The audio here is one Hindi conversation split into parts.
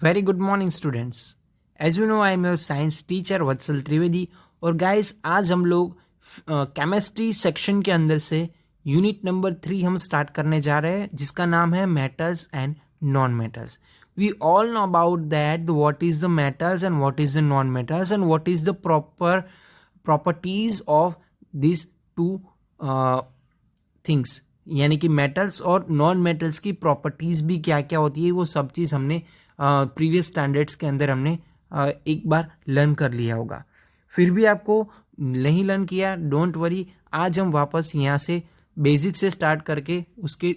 Very good morning students. As you know I am your science teacher Vatsal Trivedi. और गाइस आज हम लोग केमिस्ट्री सेक्शन के अंदर से यूनिट नंबर 3 हम स्टार्ट करने जा रहे हैं, जिसका नाम है metals and non metals. We all know about that what is the metals and what is the non metals and what is the proper properties of this two things, यानी कि मेटल्स और नॉन मेटल्स की प्रॉपर्टीज भी क्या क्या होती है, वो सब चीज़ हमने प्रीवियस स्टैंडर्ड्स के अंदर हमने एक बार लर्न कर लिया होगा। फिर भी आपको नहीं लर्न किया, डोंट वरी, आज हम वापस यहाँ से बेसिक से स्टार्ट करके उसके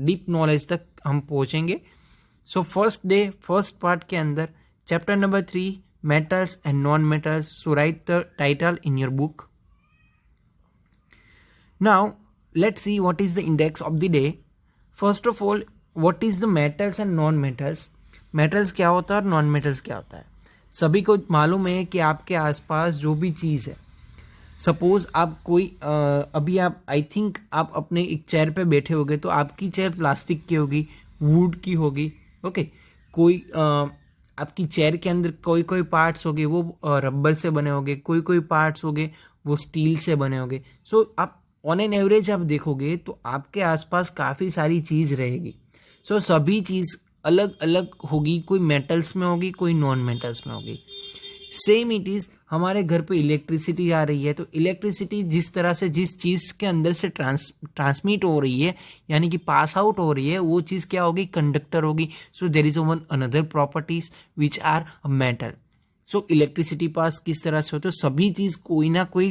डीप नॉलेज तक हम पहुँचेंगे। So first day first part के अंदर chapter number 3 metals and non metals. So right the title in your book. Now, let's see what is the index of the day. First of all, what is the metals and non-metals? Metals क्या होता है और नॉन मेटल्स क्या होता है? सभी को मालूम है कि आपके आसपास जो भी चीज़ है, सपोज आप कोई अभी आप आई थिंक आप अपने एक चेयर पे बैठे होगे, तो आपकी चेयर प्लास्टिक की होगी, वुड की होगी, ओके। कोई आपकी चेयर के अंदर कोई कोई पार्ट्स होंगे वो रबर से बने होंगे, कोई कोई पार्ट्स होंगे वो स्टील से बने होंगे। सो आप ऑन एन एवरेज आप देखोगे तो आपके आसपास काफ़ी सारी चीज़ रहेगी। सो सभी चीज़ अलग अलग होगी, कोई मेटल्स में होगी, कोई नॉन मेटल्स में होगी। सेम इट इज़ हमारे घर पे इलेक्ट्रिसिटी आ रही है, तो इलेक्ट्रिसिटी जिस तरह से जिस चीज़ के अंदर से ट्रांसमिट हो रही है, यानी कि पास आउट हो रही है, वो चीज़ क्या होगी? कंडक्टर होगी। So there is one another properties which are metal. So electricity pass किस तरह से हो, तो सभी चीज़ कोई ना कोई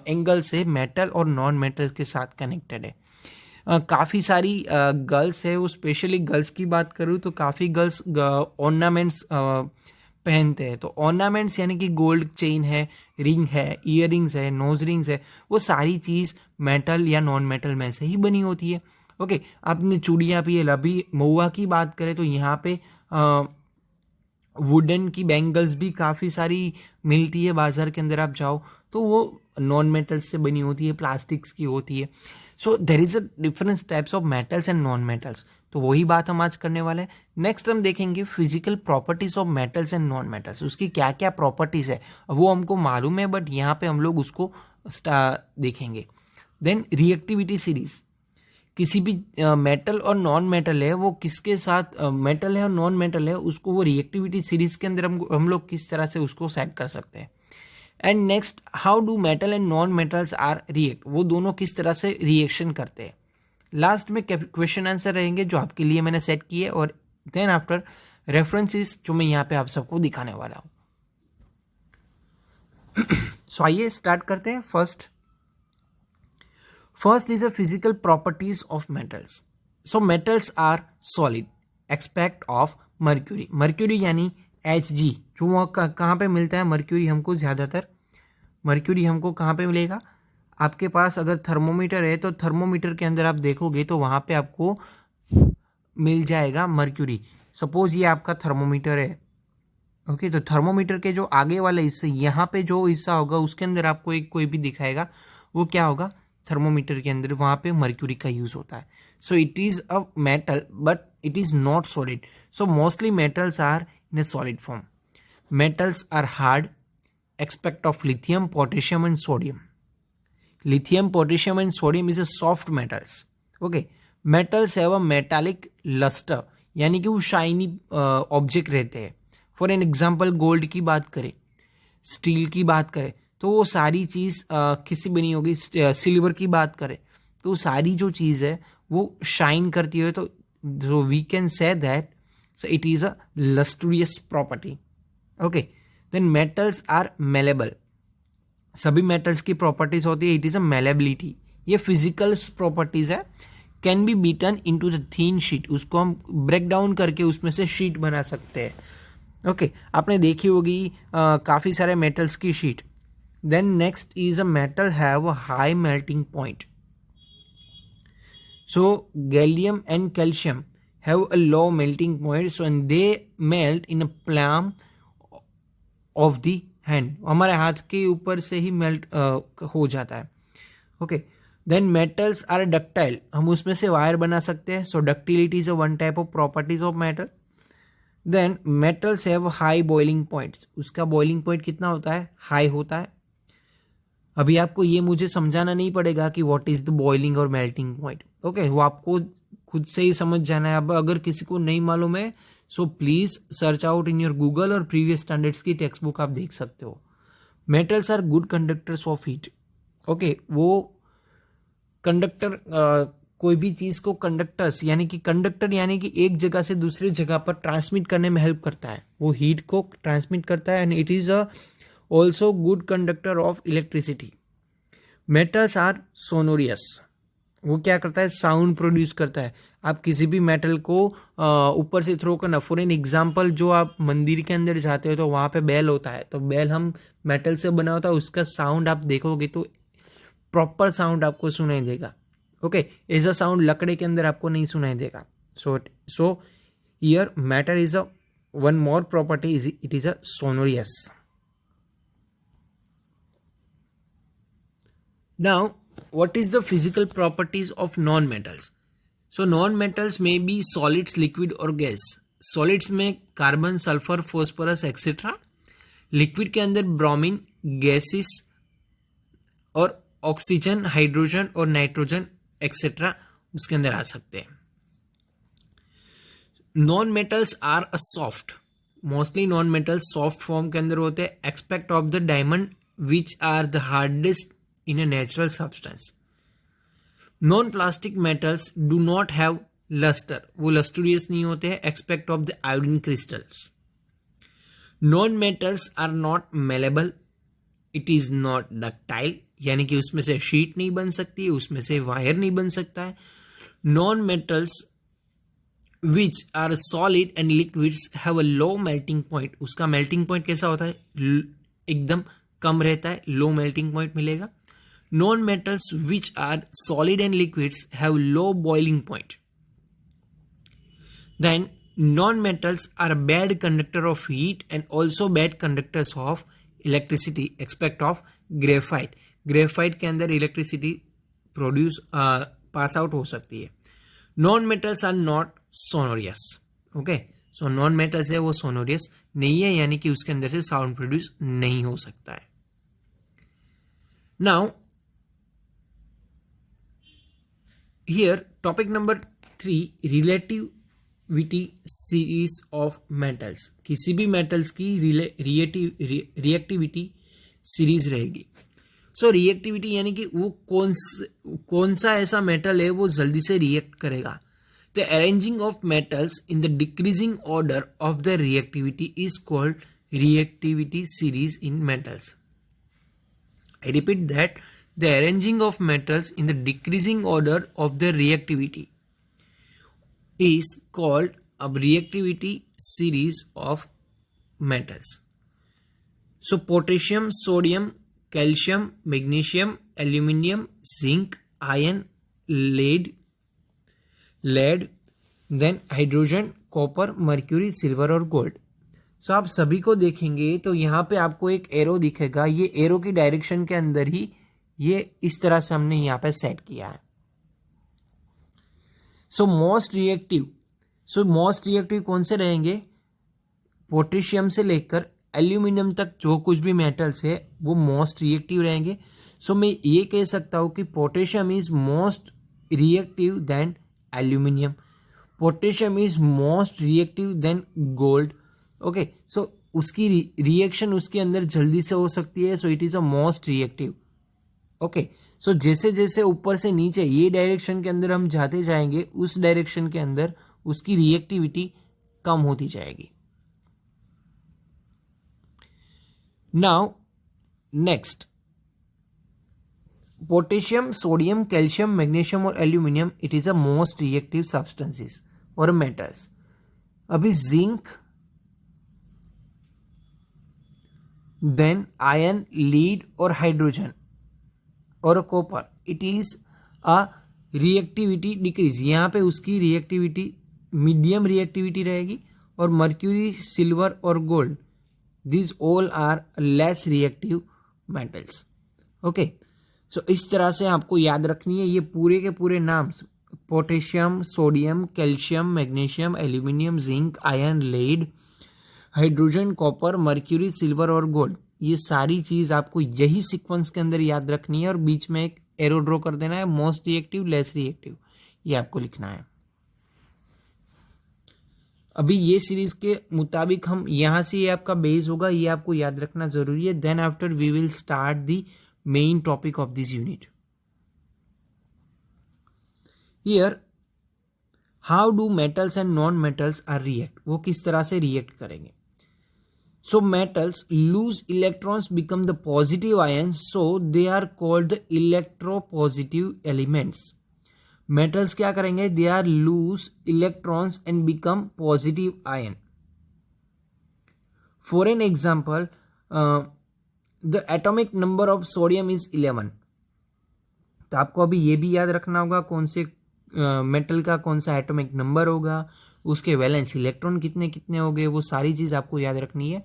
एंगल से मेटल और नॉन मेटल के साथ कनेक्टेड है। काफ़ी सारी गर्ल्स है, वो स्पेशली गर्ल्स की बात करूँ तो काफ़ी गर्ल्स ऑर्नामेंट्स पहनते हैं। तो ऑर्नामेंट्स यानी कि गोल्ड चेन है, रिंग है, ईयर रिंग्स है, नोज रिंग्स है, वो सारी चीज़ मेटल या नॉन मेटल में से ही बनी होती है। ओके, आपने चूड़ियाँ भी है, अभी महुआ की बात करें तो यहाँ पे वुडन की बैंगल्स भी काफ़ी सारी मिलती है बाजार के अंदर, आप जाओ तो वो नॉन मेटल्स से बनी होती है, प्लास्टिक्स की होती है। So there is a difference types of metals and non metals. तो वही बात हम आज करने वाले हैं। नेक्स्ट हम देखेंगे physical properties of metals and non metals, उसकी क्या क्या प्रॉपर्टीज है वो हमको मालूम है, बट यहाँ पे हम लोग उसको देखेंगे। देन रिएक्टिविटी सीरीज, किसी भी मेटल और नॉन मेटल है वो किसके साथ मेटल है और नॉन मेटल है, उसको वो रिएक्टिविटी सीरीज के अंदर हम लोग किस तरह से उसको सेट कर सकते हैं। And next, how do metal and non metals are react, वो दोनों किस तरह से रिएक्शन करते हैं। लास्ट में क्वेश्चन आंसर रहेंगे जो आपके लिए मैंने सेट किए, और देन आफ्टर रेफरेंसेस जो मैं यहाँ पे आप सबको दिखाने वाला हूँ। सो आइए स्टार्ट करते हैं। First is the physical properties of metals. So metals are solid, except of mercury. Mercury यानी Hg, जो वहाँ कहाँ पे मिलता है मर्क्यूरी हमको ज़्यादातर? मर्क्यूरी हमको कहाँ पे मिलेगा? आपके पास अगर थर्मोमीटर है तो थर्मोमीटर के अंदर आप देखोगे तो वहाँ पे आपको मिल जाएगा मर्क्यूरी। सपोज ये आपका थर्मोमीटर है, ओके, तो थर्मोमीटर के जो आगे वाले हिस्से, यहाँ पे जो हिस्सा होगा उसके अंदर आपको एक कोई भी दिखाएगा, वो क्या होगा? थर्मोमीटर के अंदर वहाँ पे मर्क्यूरी का यूज़ होता है। So it is a metal but it is not solid. So mostly metals are in a solid form. Metals are hard, expect of lithium, potassium and sodium. Lithium, potassium and sodium is a soft metals. Okay, metals have a metallic lustre, यानी कि वो शाइनी ऑब्जेक्ट रहते हैं। फॉर एन एग्जाम्पल गोल्ड की बात करें, स्टील की बात करें, तो वो सारी चीज़ किसी बनी होगी। सिल्वर की बात करें तो सारी जो चीज़ है वो शाइन करती है, तो we can say that so it is a lustrous property. Okay, then metals are malleable. सभी मेटल्स की प्रॉपर्टीज होती है, इट इज़ अ मेलेबिलिटी, ये फिजिकल प्रॉपर्टीज है। Can be beaten into the thin sheet, उसको हम ब्रेक डाउन करके उसमें से शीट बना सकते हैं। ओके, आपने देखी होगी काफ़ी सारे मेटल्स की sheet. Then next is a metal have a high melting point. So gallium and calcium have a low melting point, so and they melt in a palm of the hand. हमारे हाथ के ऊपर से ही मेल्ट हो जाता है। Okay, then metals are ductile, हम उसमें से वायर बना सकते हैं। So ductility is a one type of properties of metal. Then metals have high boiling points, उसका बॉइलिंग पॉइंट कितना होता है, हाई होता है। अभी आपको ये मुझे समझाना नहीं पड़ेगा कि व्हाट इज द बॉइलिंग और मेल्टिंग पॉइंट, ओके, वो आपको खुद से ही समझ जाना है। अब अगर किसी को नहीं मालूम है so please search out in your Google और प्रीवियस स्टैंडर्ड्स की टेक्स्ट बुक आप देख सकते हो। Metals are good conductors of heat, okay, वो कंडक्टर कोई भी चीज को कंडक्टर्स यानी कि कंडक्टर यानी कि एक जगह से दूसरी जगह पर ट्रांसमिट करने में हेल्प करता है, वो हीट को ट्रांसमिट करता है and it is a also good conductor of electricity. Metals are sonorous, वो क्या करता है, साउंड प्रोड्यूस करता है। आप किसी भी मेटल को ऊपर से थ्रो करना, फॉर एन एग्जाम्पल जो आप मंदिर के अंदर जाते हो तो वहाँ पे बेल होता है, तो बेल हम मेटल से बना होता है, उसका साउंड आप देखोगे तो प्रॉपर साउंड आपको सुनाई देगा, ओके, ऐसा साउंड लकड़े के अंदर आपको नहीं सुनाई देगा। So here matter is a one more property, it is a sonorous. Now, what is the physical properties of non-metals? So, non-metals may be solids, liquid or gas. Solids में carbon, sulphur, phosphorus etcetera, liquid के अंदर ब्रोमीन, गैसेस और ऑक्सीजन, हाइड्रोजन और नाइट्रोजन एक्सेट्रा उसके अंदर आ सकते हैं। Non metals are a soft, mostly non metals soft form के अंदर होते हैं, expect of the diamond which are the hardest in a natural substance. Non-plastic metals do not have luster, वो lustrous नहीं होते हैं, except of the iodine crystals. Non-metals are not malleable, it is not ductile, यानी कि उसमें से शीट नहीं बन सकती है, उसमें से वायर नहीं बन सकता है। Non-metals which are solid and liquids have a low melting point, उसका melting point कैसा होता है, एकदम कम रहता है, low melting point मिलेगा। Non-metals which are solid and liquids have low boiling point. Then non-metals are bad conductor of heat and also bad conductors of electricity, except of graphite. Graphite के अंदर electricity produce pass out हो सकती है। Non-metals are not sonorous. Okay, so non-metals है वो sonorous नहीं है, यानी कि उसके अंदर से sound produce नहीं हो सकता है। Now here topic number 3, relativity series of metals। किसी भी metals की रिएक्टिविटी सीरीज रहेगी। सो रिएक्टिविटी यानी कि वो कौन सा ऐसा मेटल है वो जल्दी से रिएक्ट करेगा। The arranging of metals in the decreasing order of the reactivity is called reactivity series in metals. I repeat that the arranging of metals in the decreasing order of their reactivity is called a reactivity series of metals. So potassium, sodium, calcium, magnesium, aluminium, zinc, iron, lead, then hydrogen, copper, mercury, silver और gold। सो आप सभी को देखेंगे तो यहाँ पे आपको एक एरो दिखेगा, ये एरो की डायरेक्शन के अंदर ही ये इस तरह से हमने यहाँ पे सेट किया है। सो मोस्ट रिएक्टिव कौन से रहेंगे, पोटेशियम से लेकर एल्यूमिनियम तक जो कुछ भी मेटल्स है वो मोस्ट रिएक्टिव रहेंगे। सो मैं ये कह सकता हूँ कि potassium is most reactive then aluminium, potassium is most reactive then gold. Okay, so उसकी रिएक्शन उसके अंदर जल्दी से हो सकती है, so it is a most reactive. Okay, so जैसे जैसे ऊपर से नीचे ये डायरेक्शन के अंदर हम जाते जाएंगे उस डायरेक्शन के अंदर उसकी रिएक्टिविटी कम होती जाएगी। Now next, potassium, sodium, calcium, magnesium और aluminium it is a most reactive substances और मेटल्स। अभी जिंक, देन आयरन, लीड और हाइड्रोजन और copper it is a reactivity decrease, यहाँ पे उसकी रिएक्टिविटी मीडियम रिएक्टिविटी रहेगी। और मर्क्यूरी, सिल्वर और gold this all are less reactive metals. Okay, so इस तरह से आपको याद रखनी है, ये पूरे के पूरे नाम potassium, sodium, calcium, magnesium, aluminium, zinc, iron, lead, hydrogen, copper, mercury, silver और गोल्ड। ये सारी चीज आपको यही सीक्वेंस के अंदर याद रखनी है और बीच में एक एरो ड्रॉ कर देना है, मोस्ट रिएक्टिव, लेस रिएक्टिव, ये आपको लिखना है। अभी ये सीरीज के मुताबिक हम यहां से, ये आपका बेस होगा, ये आपको याद रखना जरूरी है। Then after we will start the main topic of this unit. Here how do metals and non metals are react, वो किस तरह से रिएक्ट करेंगे। So metals lose electrons become the positive ions, so they are called the electropositive elements. Metals क्या करेंगे, they are lose electrons and become positive ion. For an example, the atomic number of sodium is 11। तो आपको अभी ये भी याद रखना होगा कौन से मेटल का कौन सा एटॉमिक नंबर होगा, उसके वैलेंस इलेक्ट्रॉन कितने कितने हो गए, वो सारी चीज आपको याद रखनी है।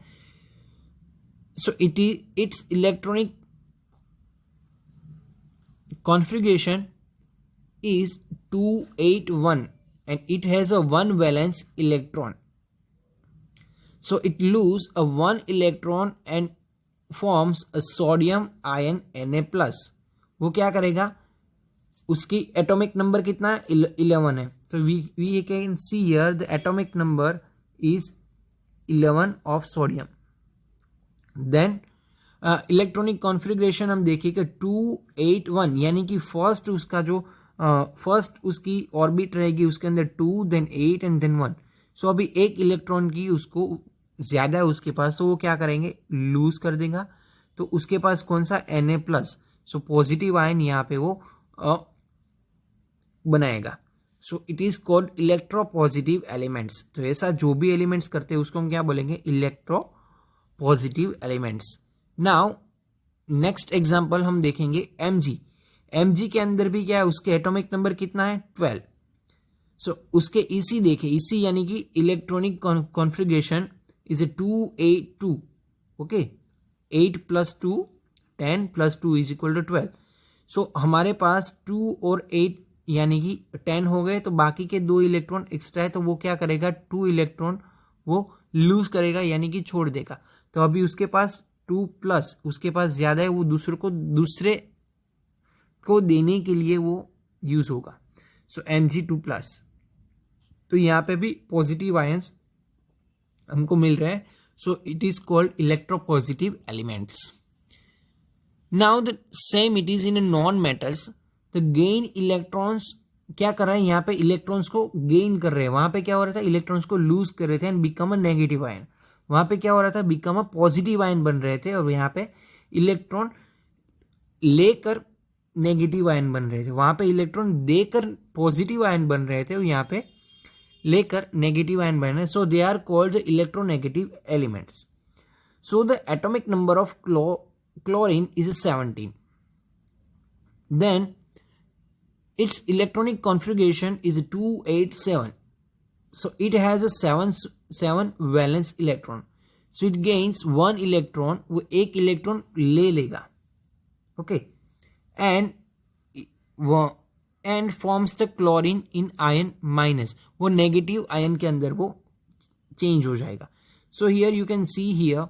So it's electronic configuration is 281 and it has a 1 valence electron. So it lose a 1 electron and forms a sodium ion Na+. वो क्या करेगा, उसकी एटॉमिक नंबर कितना है, 11 है। तो we can see here the atomic number is 11 of sodium. Then electronic configuration हम देखिएगा 281, यानी कि फर्स्ट उसका जो फर्स्ट उसकी ऑर्बिट रहेगी, उसके अंदर 2 देन 8 एंड देन 1। सो अभी एक इलेक्ट्रॉन की उसको ज्यादा है उसके पास, तो वो क्या करेंगे, लूज कर देगा। तो उसके पास कौन सा, Na+। सो पॉजिटिव आयन यहाँ पे वो बनाएगा। सो it is called electropositive elements. तो ऐसा जो भी एलिमेंट्स करते हैं उसको हम क्या बोलेंगे, electropositive elements. Now next example हम देखेंगे Mg। Mg के अंदर भी क्या है, उसके एटॉमिक नंबर कितना है, 12। सो उसके इसी देखे, इसी यानी कि electronic configuration is 282। Okay, 8 + 2 10 + 2 is equal to 12। सो हमारे पास 2 और 8 यानी कि 10 हो गए, तो बाकी के 2 इलेक्ट्रॉन एक्स्ट्रा है, तो वो क्या करेगा, 2 इलेक्ट्रॉन वो लूज करेगा, यानी कि छोड़ देगा। तो अभी उसके पास 2+, उसके पास ज्यादा है, वो दूसरे को देने के लिए वो यूज होगा। सो Mg2+। तो यहां पे भी पॉजिटिव आयंस हमको मिल रहे हैं। सो it is called electropositive elements. Now the same it is in non metals. The gain electrons क्या कर रहे हैं, यहाँ पे इलेक्ट्रॉन्स को गेन कर रहे हैं। वहां पे क्या हो रहा था, इलेक्ट्रॉन्स को लूज कर रहे थे and become a negative ion. वहां पे क्या हो रहा था, बिकम अ पॉजिटिव आयन बन रहे थे, और यहाँ पे इलेक्ट्रॉन लेकर नेगेटिव आयन बन रहे थे। वहां पे इलेक्ट्रॉन देकर पॉजिटिव आयन बन रहे थे, और यहाँ पे लेकर नेगेटिव आयन बन रहे। So they are called electronegative elements. So the atomic number of chlorine is 17. Then its electronic configuration is 287. So it has a 7 valence electron. So it gains 1 electron. वो एक इलेक्ट्रॉन ले लेगा, okay, and forms the chlorine in ion minus. वो नेगेटिव आयन के अंदर वो चेंज हो जाएगा। So here you can see here,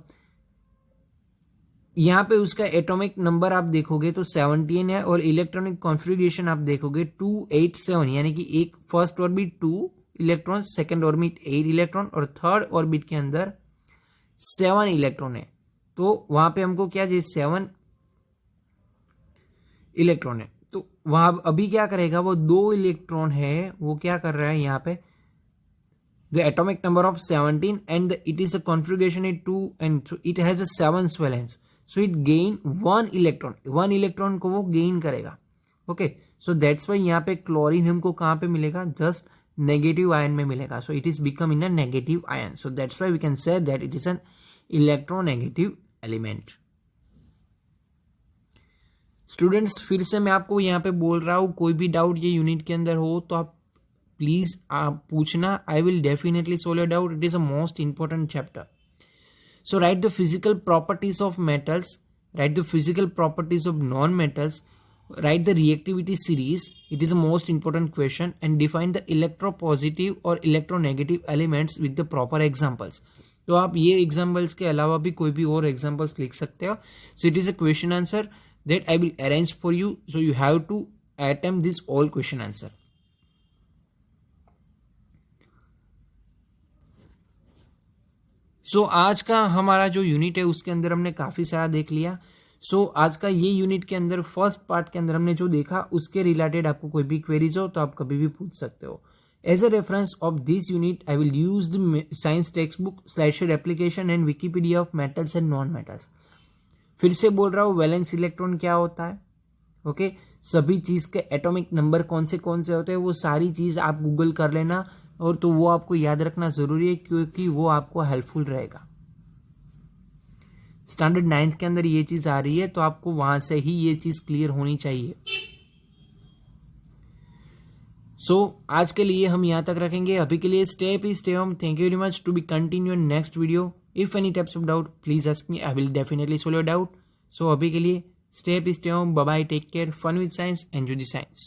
यहाँ पे उसका एटॉमिक नंबर आप देखोगे तो 17 है, और इलेक्ट्रॉनिक कॉन्फ़िगरेशन आप देखोगे 287, यानी कि एक first orbit 2 electron, second orbit 8 electron, और थर्ड ऑर्बिट के अंदर 7 इलेक्ट्रॉन है। तो वहां पे हमको क्या चाहिए, 7 इलेक्ट्रॉन है। तो वहां अभी क्या करेगा, वो 2 इलेक्ट्रॉन है, वो क्या कर रहा है यहाँ पे, the atomic number of 17 and it is a configuration in 2, and so it has a 7 valence. So it gain 1 electron. 1 electron को वो gain करेगा। Okay, so that's why यहाँ पे क्लोरीन हमको कहाँ पे मिलेगा, जस्ट नेगेटिव आयन में मिलेगा। So it is become in a negative ion. So that's why we can say that it is an electronegative element. Students, फिर से मैं आपको यहाँ पे बोल रहा हूँ, कोई भी डाउट ये यूनिट के अंदर हो तो आप प्लीज आप पूछना। आई will definitely solve your doubt. It is a most important chapter. So right the physical properties of metals, right the physical properties of non metals, write the reactivity series. It is the most important question, and define the electropositive or electronegative elements with the proper examples. तो आप ये एग्जाम्पल्स के अलावा भी कोई भी और एग्जाम्पल्स लिख सकते हो. So it is a question answer that I will arrange for you. So you have to attempt this all question answer. सो आज का हमारा जो यूनिट है उसके अंदर हमने काफ़ी सारा देख लिया. सो आज का ये यूनिट के अंदर फर्स्ट पार्ट के अंदर हमने जो देखा उसके रिलेटेड आपको कोई भी क्वेरीज हो तो आप कभी भी पूछ सकते हो. As a reference of this unit I will use the science text book, slideshow application and Wikipedia of metals and non metals. फिर से बोल रहा हूँ, वैलेंस इलेक्ट्रॉन क्या होता है, ओके सभी चीज़ के एटॉमिक नंबर कौन से होते हैं वो सारी चीज़ आप गूगल कर लेना, और तो वो आपको याद रखना ज़रूरी है क्योंकि वो आपको हेल्पफुल रहेगा. स्टैंडर्ड 9th के अंदर ये चीज़ आ रही है तो आपको वहाँ से ही ये चीज़ क्लियर होनी चाहिए. सो आज के लिए हम यहाँ तक रखेंगे. अभी के लिए stay home. Thank you very much. To be continue next video. If any types of doubt please ask me, I will definitely solve your doubt. So अभी के लिए stay home. Bye bye. Take care. Fun with science. Enjoy the science.